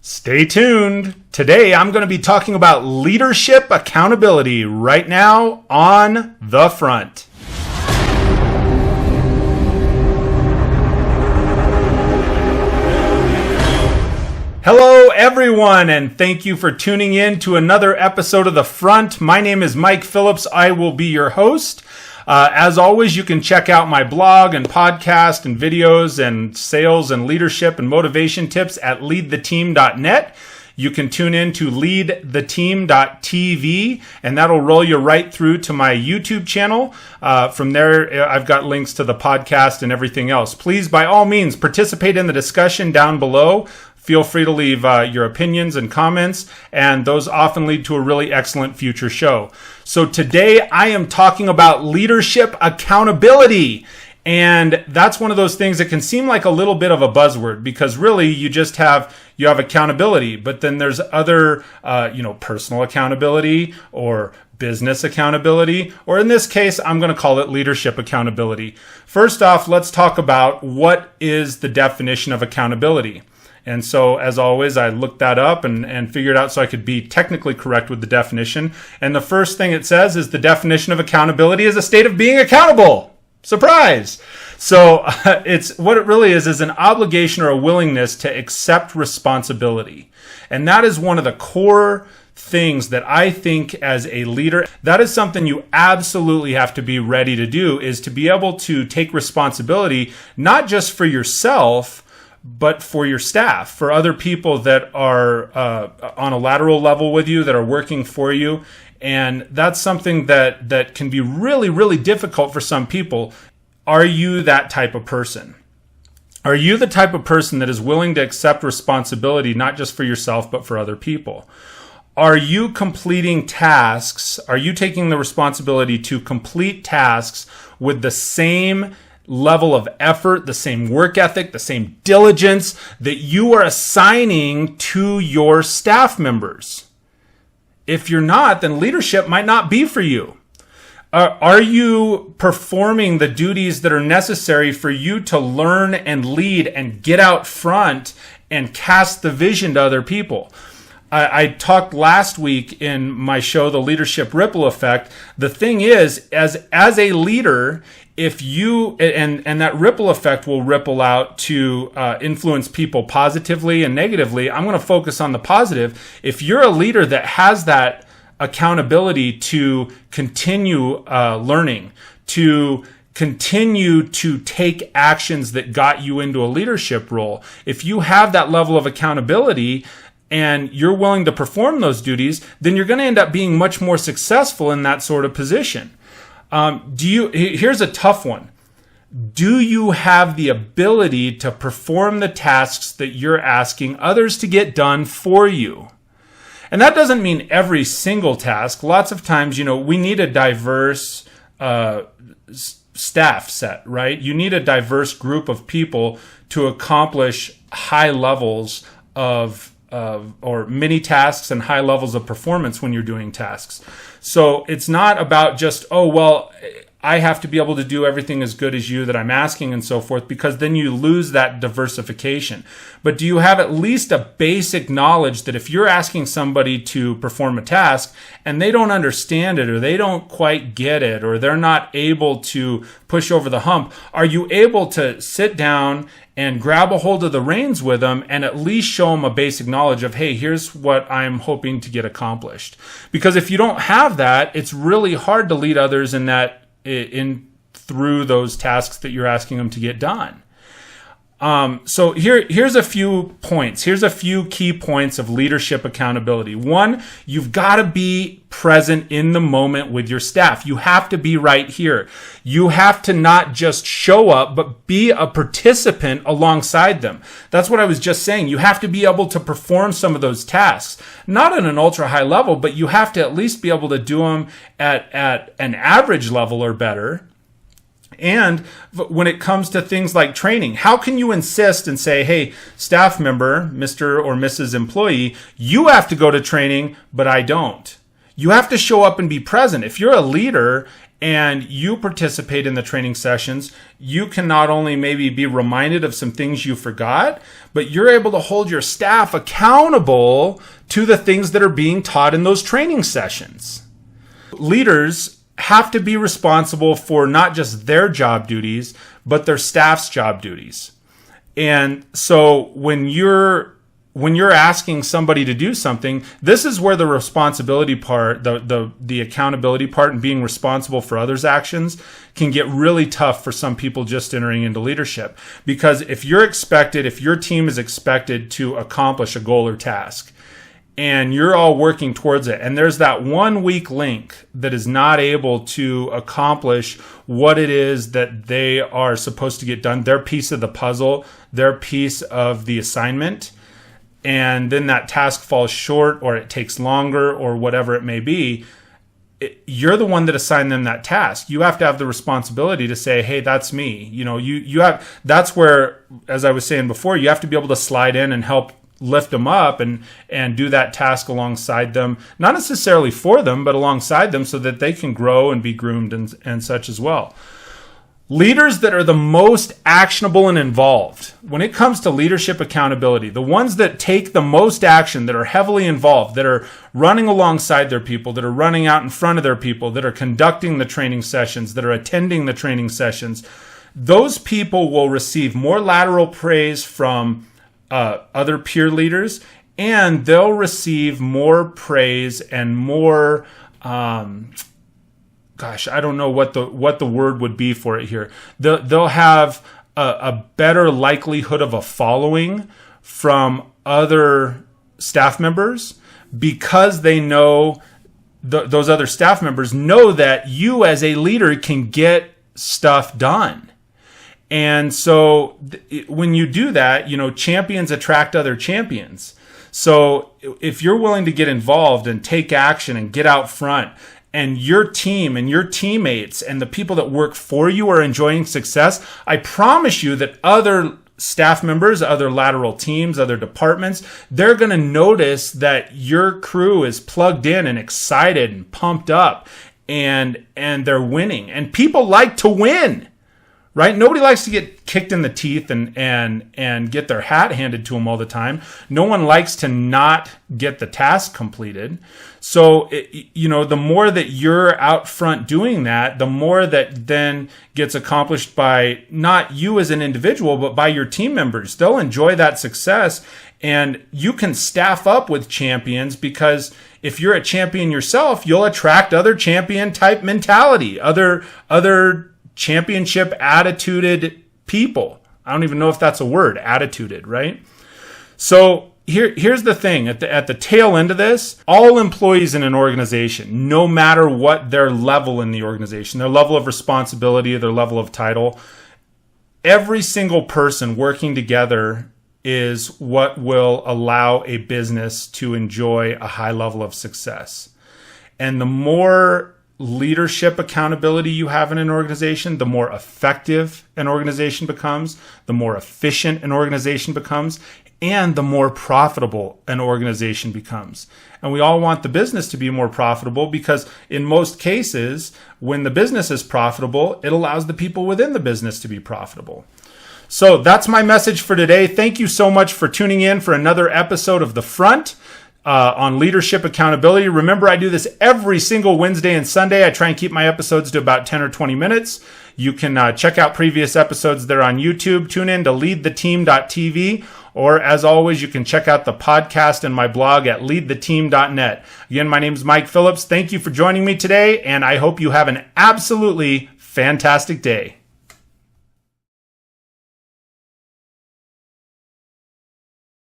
Stay tuned. Today I'm going to be talking about leadership accountability right now on The Front. Hello everyone, and thank you for tuning in to another episode of The Front. My name is Mike Phillips. I will be your host. As always, you can check out my blog and podcast and videos and sales and leadership and motivation tips at leadtheteam.net. You can tune in to leadtheteam.tv, and that'll roll you right through to my YouTube channel. From there, I've got links to the podcast and everything else. Please, by all means, participate in the discussion down below. Feel free to leave your opinions and comments, and those often lead to a really excellent future show. So today I am talking about leadership accountability. And that's one of those things that can seem like a little bit of a buzzword, because really you have accountability, but then there's other, personal accountability or business accountability, or in this case, I'm going to call it leadership accountability. First off, let's talk about what is the definition of accountability. And so, as always, I looked that up and figured out so I could be technically correct with the definition. And the first thing it says is the definition of accountability is a state of being accountable. Surprise! So it's what it really is an obligation or a willingness to accept responsibility. And that is one of the core things that I think as a leader, that is something you absolutely have to be ready to do, is to be able to take responsibility, not just for yourself, but for your staff, for other people that are on a lateral level with you, that are working for you. And that's something that can be really, really difficult for some people. Are you that type of person? Are you the type of person that is willing to accept responsibility, not just for yourself, but for other people? Are you completing tasks? Are you taking the responsibility to complete tasks with the same level of effort, the same work ethic, the same diligence that you are assigning to your staff members? If you're not, then leadership might not be for you. Are you performing the duties that are necessary for you to learn and lead and get out front and cast the vision to other people? I talked last week in my show, The Leadership Ripple Effect. The thing is, as a leader, if you, and that ripple effect will ripple out to influence people positively and negatively. I'm going to focus on the positive. If you're a leader that has that accountability to continue learning, to continue to take actions that got you into a leadership role, if you have that level of accountability and you're willing to perform those duties, then you're going to end up being much more successful in that sort of position. Here's a tough one. Do you have the ability to perform the tasks that you're asking others to get done for you? And that doesn't mean every single task. Lots of times, we need a diverse staff set, right? You need a diverse group of people to accomplish high levels or many tasks and high levels of performance when you're doing tasks. So it's not about just, I have to be able to do everything as good as you that I'm asking and so forth, because then you lose that diversification. But do you have at least a basic knowledge that if you're asking somebody to perform a task and they don't understand it, or they don't quite get it, or they're not able to push over the hump, are you able to sit down and grab a hold of the reins with them and at least show them a basic knowledge of, hey, here's what I'm hoping to get accomplished? Because if you don't have that, it's really hard to lead others through those tasks that you're asking them to get done. So here's a few points. Here's a few key points of leadership accountability. One, you've got to be present in the moment with your staff. You have to be right here. You have to not just show up, but be a participant alongside them. That's what I was just saying. You have to be able to perform some of those tasks, not at an ultra high level, but you have to at least be able to do them at an average level or better. And when it comes to things like training, how can you insist and say, hey, staff member, Mr. or Mrs. Employee, you have to go to training, but I don't? You have to show up and be present. If you're a leader and you participate in the training sessions, you can not only maybe be reminded of some things you forgot, but you're able to hold your staff accountable to the things that are being taught in those training sessions. Leaders have to be responsible for not just their job duties, but their staff's job duties. And so when you're asking somebody to do something, this is where the responsibility part, the accountability part and being responsible for others' actions can get really tough for some people just entering into leadership. Because if your team is expected to accomplish a goal or task, and you're all working towards it, and there's that one weak link that is not able to accomplish what it is that they are supposed to get done, their piece of the puzzle, their piece of the assignment, and then that task falls short or it takes longer or whatever it may be, you're the one that assigned them that task. You have to have the responsibility to say, hey, that's me. That's where, as I was saying before, you have to be able to slide in and help lift them up and do that task alongside them, not necessarily for them, but alongside them so that they can grow and be groomed and such as well. Leaders that are the most actionable and involved when it comes to leadership accountability, the ones that take the most action, that are heavily involved, that are running alongside their people, that are running out in front of their people, that are conducting the training sessions, that are attending the training sessions, those people will receive more lateral praise from other peer leaders, and they'll receive more praise and more I don't know what the word would be for it here. They'll have a better likelihood of a following from other staff members because they know those other staff members know that you as a leader can get stuff done. And so when you do that, champions attract other champions. So if you're willing to get involved and take action and get out front, and your team and your teammates and the people that work for you are enjoying success, I promise you that other staff members, other lateral teams, other departments, they're going to notice that your crew is plugged in and excited and pumped up and they're winning. And people like to win, right? Nobody likes to get kicked in the teeth and get their hat handed to them all the time. No one likes to not get the task completed. So, the more that you're out front doing that, the more that then gets accomplished by not you as an individual, but by your team members. They'll enjoy that success, and you can staff up with champions because if you're a champion yourself, you'll attract other champion type mentality, other championship attituded people. I don't even know if that's a word, attituded, right? So here's the thing. At the tail end of this, all employees in an organization, no matter what their level in the organization, their level of responsibility, their level of title, every single person working together is what will allow a business to enjoy a high level of success. And the more leadership accountability you have in an organization, the more effective an organization becomes, the more efficient an organization becomes, and the more profitable an organization becomes. And we all want the business to be more profitable because in most cases, when the business is profitable, it allows the people within the business to be profitable. So that's my message for today. Thank you so much for tuning in for another episode of The Front. On leadership accountability. Remember, I do this every single Wednesday and Sunday. I try and keep my episodes to about 10 or 20 minutes. You can check out previous episodes there on YouTube. Tune in to leadtheteam.tv, or as always, you can check out the podcast and my blog at leadtheteam.net. Again, my name is Mike Phillips. Thank you for joining me today, and I hope you have an absolutely fantastic day.